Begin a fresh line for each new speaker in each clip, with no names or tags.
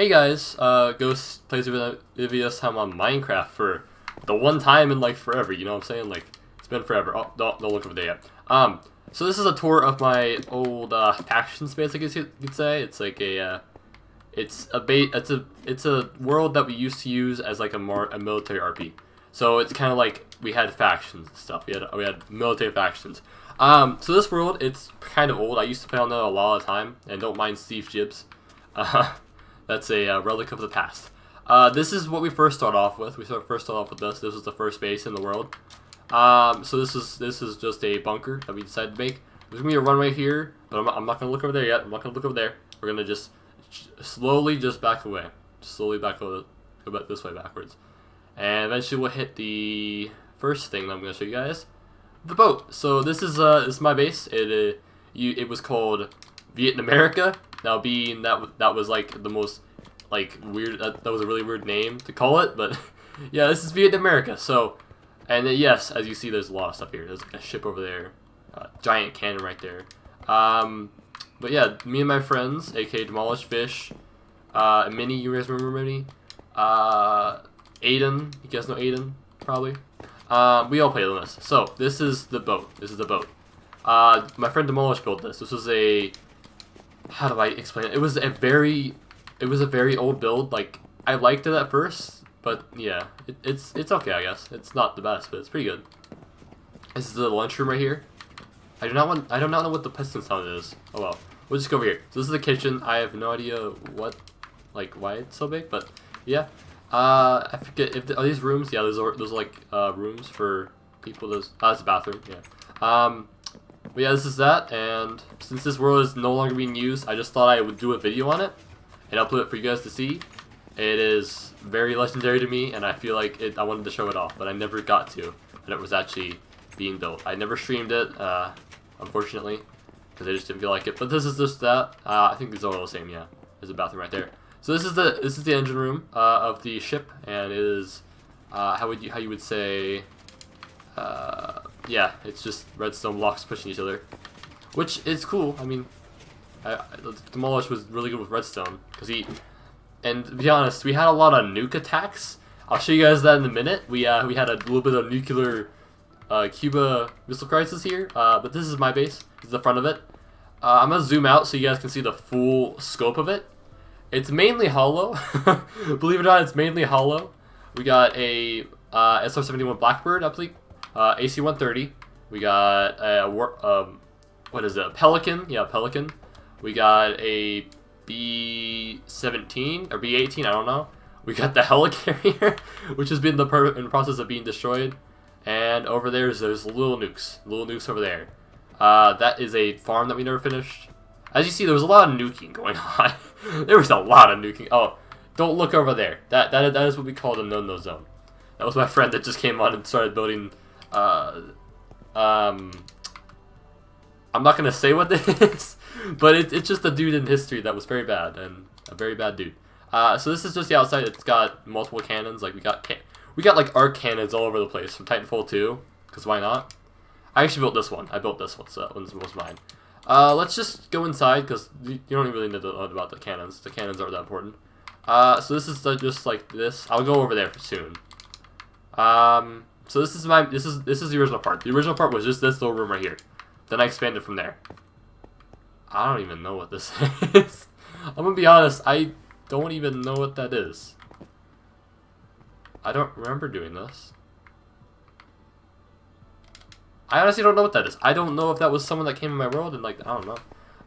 Hey guys, Ghost plays with this time on Minecraft for the one time in like forever, you know what I'm saying? Like, it's been forever. Oh, don't look over there yet. So this is a tour of my old faction space, I guess you could say. It's like a it's a world that we used to use as like a military RP. So it's kind of like we had factions and stuff. We had military factions. So this world, it's kind of old. I used to play on it a lot of time, and don't mind Steve Jibs. That's a relic of the past. This is what we first start off with. First start off with this. This was the first base in the world. So this is just a bunker that we decided to make. There's gonna be a runway here, but I'm not gonna look over there yet. I'm not gonna look over there. We're gonna just slowly back away. Slowly go back this way backwards, and eventually we'll hit the first thing that I'm gonna show you guys, the boat. So this is my base. It was called Vietnam America. Now, being that was like the most like weird, that was a really weird name to call it, but yeah, this is Vietnam America. So, and yes, as you see, there's a lot of stuff here. There's a ship over there, giant cannon right there. But yeah, me and my friends, aka Demolished Fish, Mini, you guys remember Mini? Aiden, you guys know Aiden, probably. We all played on this. So this is the boat. My friend Demolished built this. This was a, how do I explain it? It was a very old build. Like, I liked it at first, but yeah, it's okay, I guess. It's not the best, but it's pretty good. This is the lunchroom right here. I do not know what the piston sound is. Oh well, we'll just go over here. So this is the kitchen. I have no idea why it's so big, but yeah. I forget if are these rooms. Yeah, those are like rooms for people. That's a bathroom. Yeah. But yeah, this is that, and since this world is no longer being used, I just thought I would do a video on it and upload it for you guys to see. It is very legendary to me, and I feel like I wanted to show it off, but I never got to, and it was actually being built. I never streamed it, unfortunately, because I just didn't feel like it. But this is just that. I think these are all the same. Yeah, there's a bathroom right there. So this is the engine room of the ship, and it is how you would say. Yeah, it's just redstone blocks pushing each other, which is cool. I mean, Demolished was really good with redstone and to be honest, we had a lot of nuke attacks. I'll show you guys that in a minute. We had a little bit of nuclear Cuba Missile Crisis here, but this is my base. This is the front of it. I'm gonna zoom out so you guys can see the full scope of it. It's mainly hollow. Believe it or not, it's mainly hollow. We got a SR-71 Blackbird, I believe. AC-130. We got what is it? Pelican. Yeah, Pelican. We got a B-17 or B-18. I don't know. We got the helicarrier, which has been in the process of being destroyed. And over there's little nukes. Little nukes over there. That is a farm that we never finished. As you see, there was a lot of nuking going on. There was a lot of nuking. Oh, don't look over there. That is what we call the no-no zone. That was my friend that just came on and started building. I'm not gonna say what this is, but it's just a dude in history that was very bad, and a very bad dude. So this is just the outside. It's got multiple cannons. Like we got like arc cannons all over the place from Titanfall 2, because why not? I actually built this one. I built this one, so that one was mine. Let's just go inside, because you don't really know about the cannons. The cannons aren't that important. So this is just like this. I'll go over there soon. So this is the original part. The original part was just this little room right here. Then I expanded from there. I don't even know what this is. I'm gonna be honest, I don't even know what that is. I don't remember doing this. I honestly don't know what that is. I don't know if that was someone that came in my world and like, I don't know.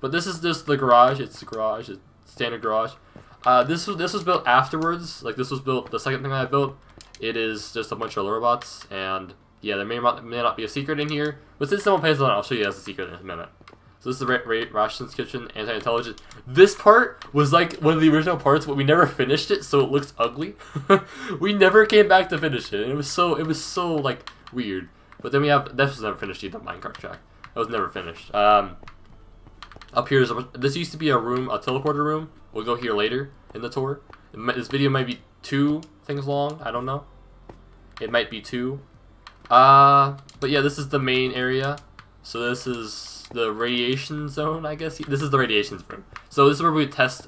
But this is just the garage. It's the garage. It's standard garage. This was built afterwards. Like, this was built, the second thing I built. It is just a bunch of robots, and yeah, there may not be a secret in here, but since someone pays on it, I'll show you guys the secret in a minute. So this is the Rations Kitchen, anti-intelligence. This part was like one of the original parts, but we never finished it, so it looks ugly. We never came back to finish it, and it was so like weird. But then this was never finished either, the minecart track. That was never finished. Up here this used to be a room, a teleporter room. We'll go here later in the tour. This video might be 2 things long. I don't know. It might be 2. But yeah, this is the main area. So this is the radiation zone, I guess. This is the radiation room. So this is where we test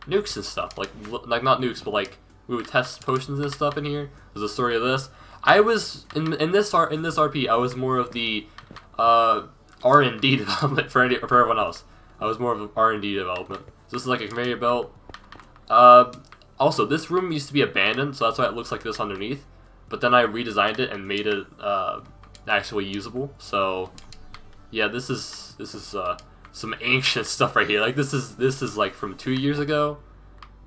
nukes and stuff. Like not nukes, but like we would test potions and stuff in here. There's a story of this. I was in this RP. I was more of the R&D development for everyone else. I was more of an R&D development. So this is like a conveyor belt. Also, this room used to be abandoned, so that's why it looks like this underneath. But then I redesigned it and made it actually usable. So yeah, this is some ancient stuff right here. Like this is like from 2 years ago,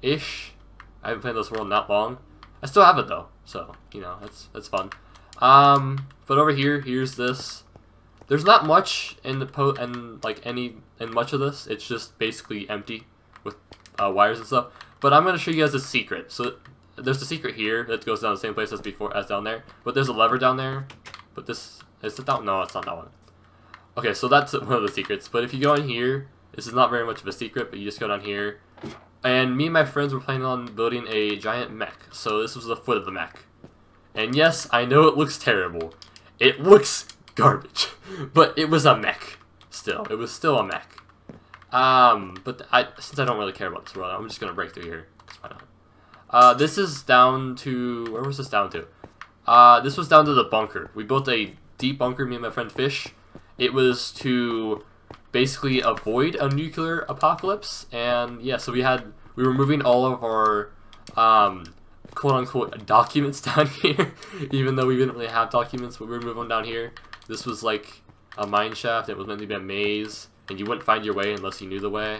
ish. I haven't played this world not long. I still have it though, so you know that's fun. But over here, here's this. There's not much in the much of this. It's just basically empty with wires and stuff. But I'm gonna show you guys a secret. So there's a secret here that goes down the same place as before, as down there. But there's a lever down there. But this is it down? No, it's not that one. Okay, so that's one of the secrets. But if you go in here, this is not very much of a secret. But you just go down here. And me and my friends were planning on building a giant mech. So this was the foot of the mech. And yes, I know it looks terrible. It looks garbage. But it was a mech. Still. It was still a mech. Since I don't really care about this world, I'm just going to break through here. Why not? This is down to... Where was this down to? This was down to the bunker. We built a deep bunker, me and my friend Fish. It was to basically avoid a nuclear apocalypse, and yeah, so we were moving all of our quote-unquote documents down here, even though we didn't really have documents, but we were moving them down here. This was like a mine shaft. It was meant to be a maze, and you wouldn't find your way unless you knew the way.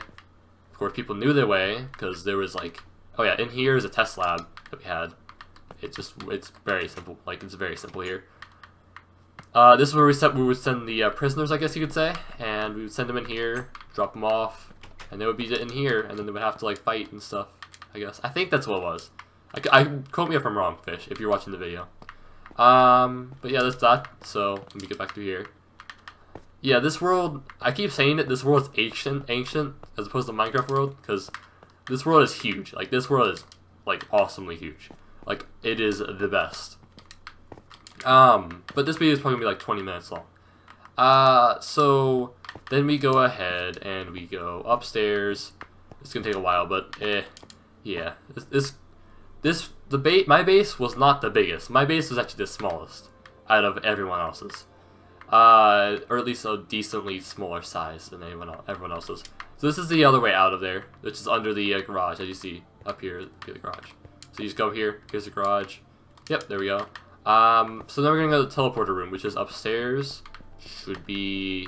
Of course, people knew their way, because there was like, oh yeah, in here is a test lab that we had. It's very simple, like it's very simple here. This is where we would send the prisoners, I guess you could say, and we would send them in here, drop them off, and they would be in here, and then they would have to like fight and stuff, I guess. I think that's what it was. I quote me if I'm wrong, Fish, if you're watching the video. But yeah, that's that. So let me get back to here. Yeah, this world, I keep saying it, this world is ancient, as opposed to Minecraft world, because this world is huge. Like, this world is, like, awesomely huge. Like, it is the best. But this video is probably going to be, like, 20 minutes long. So, then we go ahead, and we go upstairs. It's going to take a while, but, yeah. My base was not the biggest. My base was actually the smallest out of everyone else's. Or at least a decently smaller size than everyone else's. So this is the other way out of there, which is under the garage, as you see up here, the garage. So you just go here, here's the garage. Yep, there we go. So then we're gonna go to the teleporter room, which is upstairs. Should be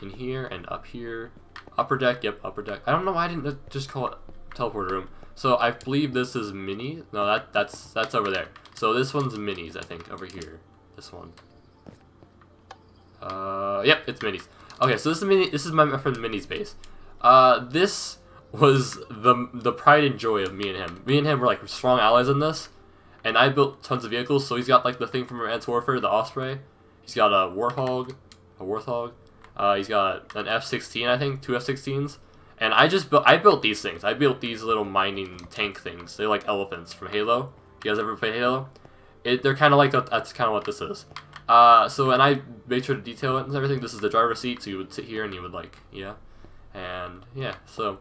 in here and up here. Upper deck, yep, upper deck. I don't know why I didn't just call it teleporter room. So I believe this is mini. No, that's over there. So this one's minis, I think, over here. This one. Yep, it's minis. Okay, so this is my friend Mini's base. This was the pride and joy of me and him. Me and him were like strong allies in this, and I built tons of vehicles. So he's got like the thing from Advanced Warfare, the Osprey. He's got a Warthog. He's got an F-16, I think, 2 F-16s. And I built these things. I built these little mining tank things. They're like elephants from Halo. You guys ever played Halo? They're kind of like that's kind of what this is. And I made sure to detail it and everything. This is the driver's seat, so you would sit here and you would like, yeah. And yeah, so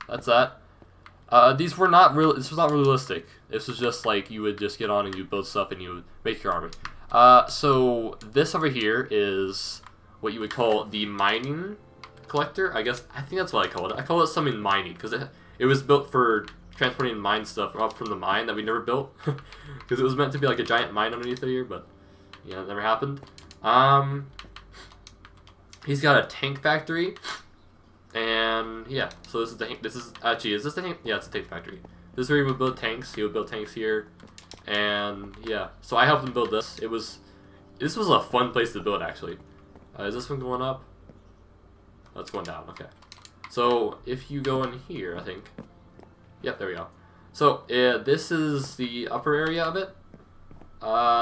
that's that. This was not realistic. This was just like you would just get on and you build stuff and you would make your army. So this over here is what you would call the mining collector. I think that's what I call it. I call it something mining because it was built for transporting mine stuff up from the mine that we never built because it was meant to be like a giant mine underneath here, but yeah, it never happened. He's got a tank factory, and yeah, so this is the is this the tank? Yeah, it's a tank factory. This is where he would build tanks. He would build tanks here, and yeah, so I helped him build this. This was a fun place to build actually. Is this one going up? Oh, it's going down. Okay. So if you go in here, I think. Yep, there we go. So this is the upper area of it.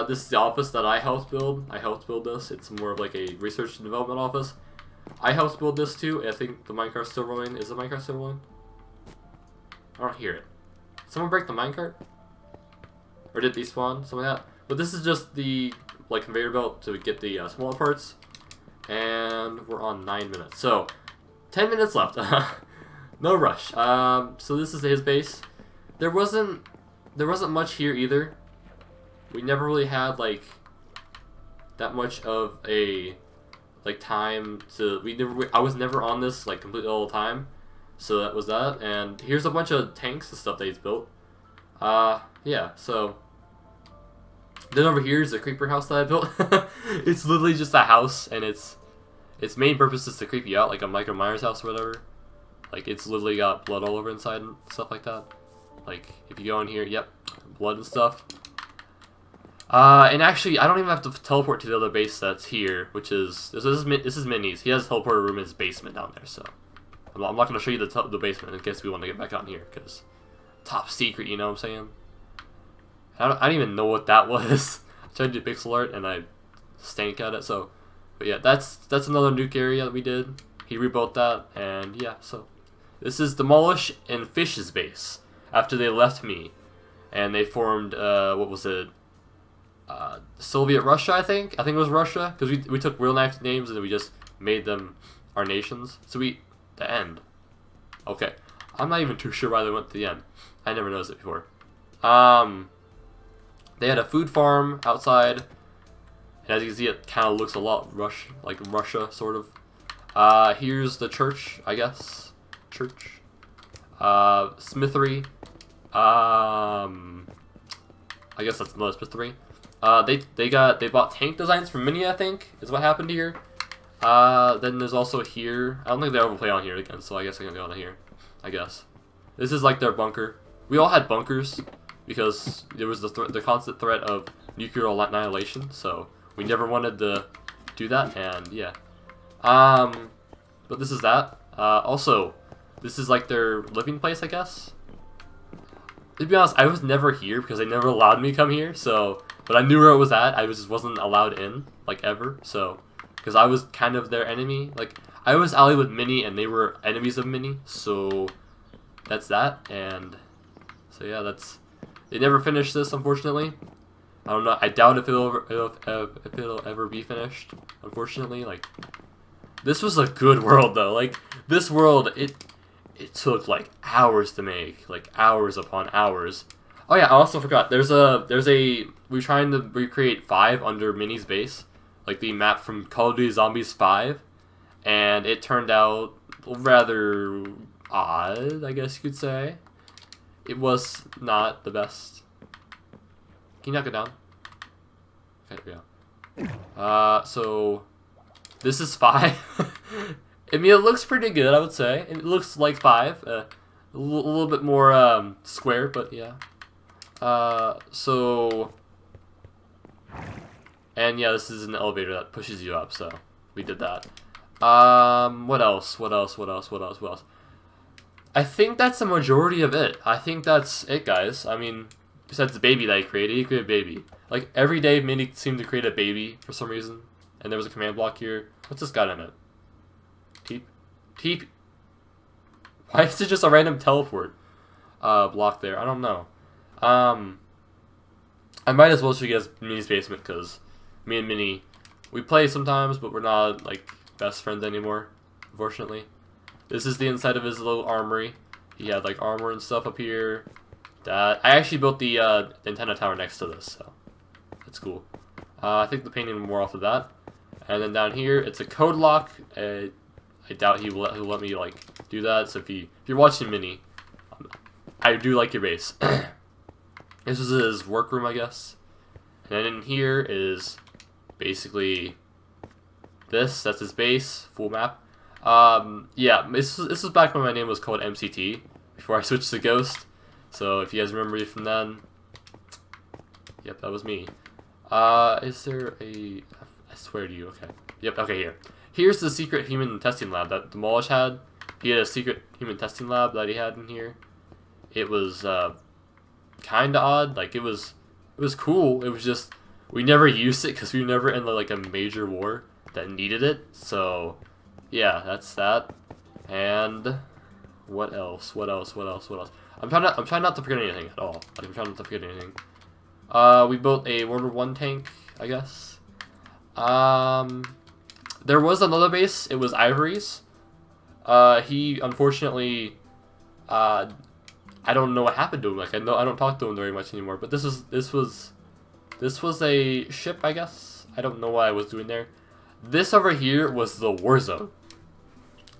This is the office that I helped build. I helped build this. It's more of like a research and development office. I helped build this too. I think the minecart's still rolling. Is the minecart still rolling? I don't hear it. Someone break the minecart? Or did they spawn? Something like that. But this is just the like conveyor belt to get the smaller parts. And we're on 9 minutes. So 10 minutes left. No rush. So this is his base. There wasn't much here either. We never really had like that much of a like time to. I was never on this like completely all the time. So that was that. And here's a bunch of tanks and stuff that he's built. Yeah. So then over here is the creeper house that I built. It's literally just a house, and its main purpose is to creep you out, like a Michael Myers house or whatever. Like, it's literally got blood all over inside and stuff like that. Like, if you go in here, yep, blood and stuff. And actually, I don't even have to teleport to the other base that's here, which is this is Minnie's. He has a teleporter room in his basement down there, so I'm not going to show you the basement in case we want to get back out here, because top secret, you know what I'm saying? I don't even know what that was. I tried to do pixel art and I stank at it. So, but yeah, that's another nuke area that we did. He rebuilt that, and yeah. So this is Demolish and Fish's base after they left me, and they formed what was it? Soviet Russia, I think. I think it was Russia, because we took real life names and we just made them our nations. So the end. Okay, I'm not even too sure why they went to the end. I never noticed it before. They had a food farm outside, and as you can see, it kind of looks a lot like Russia, sort of. Here's the church, I guess. Church. Smithery. I guess that's another smithery. They bought tank designs from Mini, I think, is what happened here. Then there's also here. I don't think they ever play on here again, so I guess I can go on here. I guess. This is like their bunker. We all had bunkers, because there was the constant threat of nuclear annihilation, so we never wanted to do that, and yeah. But this is that. Also, this is like their living place, I guess. To be honest, I was never here because they never allowed me to come here, so, but I knew where it was at. I just wasn't allowed in, like, ever, so, because I was kind of their enemy. Like, I was allied with Mini, and they were enemies of Mini, so that's that, and so yeah, they never finished this, unfortunately. I don't know. I doubt if it'll ever be finished. Unfortunately, like, this was a good world though. Like, this world, it took like hours to make, like hours upon hours. Oh yeah, I also forgot. We're trying to recreate 5 under Mini's base, like the map from Call of Duty Zombies 5, and it turned out rather odd, I guess you could say. It was not the best. Can you knock it down? Okay, there we go. So this is 5. I mean, it looks pretty good, I would say. It looks like 5. A little bit more square, but yeah. And yeah, this is an elevator that pushes you up, so we did that. What else? I think that's the majority of it. I think that's it, guys. I mean, besides the baby that he created a baby. Like, every day, Mini seemed to create a baby for some reason. And there was a command block here. What's this got in it? Teep. Why is it just a random teleport block there? I don't know. I might as well show you guys Mini's basement, because me and Mini, we play sometimes, but we're not, like, best friends anymore, unfortunately. This is the inside of his little armory. He had like armor and stuff up here. I actually built the antenna tower next to this, so that's cool. I think the painting more off of that. And then down here, it's a code lock. I doubt he'll let me like do that. So if you're watching Mini, I do like your base. This is his workroom, I guess. And then in here is basically this. That's his base, full map. Yeah, this was back when my name was called MCT, before I switched to Ghost. So if you guys remember me from then, yep, that was me. Is there a... I swear to you, okay. Yep, okay, here. Here's the secret human testing lab that Demolish had. He had a secret human testing lab that he had in here. It was, kinda odd. Like, it was cool. It was just, we never used it because we were never in, like, a major war that needed it. So, yeah, that's that. And what else? I'm trying not to forget anything at all. Like, I'm trying not to forget anything. We built a World War I tank, I guess. There was another base. It was Ivory's. He unfortunately I don't know what happened to him. Like I don't talk to him very much anymore. But this was a ship, I guess. I don't know what I was doing there. This over here was the war zone.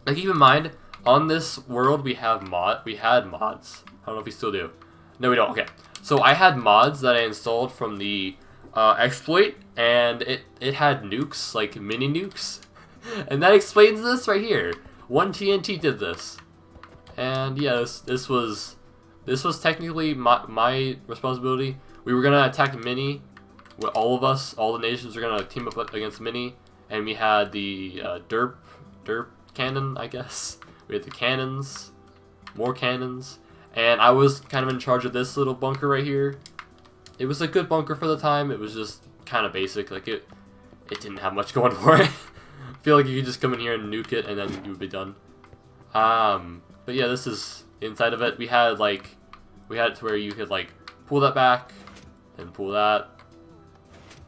Like keep in mind, on this world we had mods. I don't know if we still do. No, we don't. Okay. So I had mods that I installed from the exploit, and it had nukes, like mini nukes, and that explains this right here. One TNT did this, and yeah, this was technically my responsibility. We were gonna attack Mini, with all of us, all the nations were gonna team up against Mini, and we had the derp cannon, I guess. We had the cannons, more cannons, and I was kind of in charge of this little bunker right here. It was a good bunker for the time. It was just kind of basic. Like it didn't have much going for it. I feel like you could just come in here and nuke it, and then you would be done. But yeah, this is inside of it. We had it to where you could like pull that back, and pull that.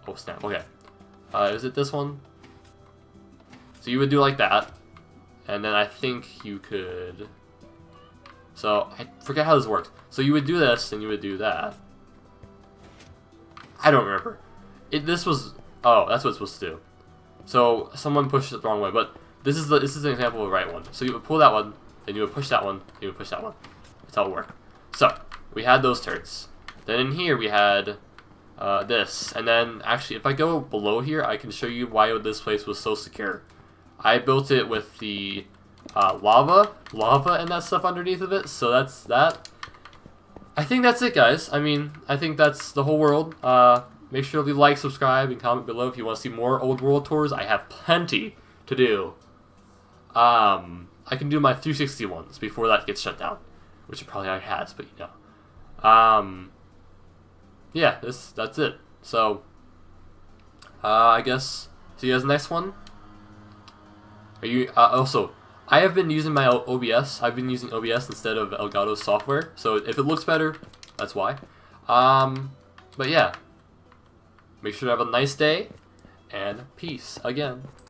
Oh snap! Okay, is it this one? So you would do like that, and then I think you could. So I forget how this works. So you would do this, and you would do that. I don't remember. This was. Oh, that's what it's supposed to do. So someone pushed it the wrong way, but this is an example of the right one. So you would pull that one, then you would push that one, then you would push that one. That's how it worked. So we had those turrets. Then in here we had this, and then actually if I go below here, I can show you why this place was so secure. I built it with the lava and that stuff underneath of it. So that's that. I think that's it, guys. I mean, I think that's the whole world. Make sure to like, subscribe, and comment below if you want to see more old world tours. I have plenty to do. I can do my 360 ones before that gets shut down, which it probably already has, but you know. Yeah, that's it. So, I guess see you guys next one. Are you also? I have been using my OBS. I've been using OBS instead of Elgato's software. So if it looks better, that's why. But yeah, make sure to have a nice day, and peace again.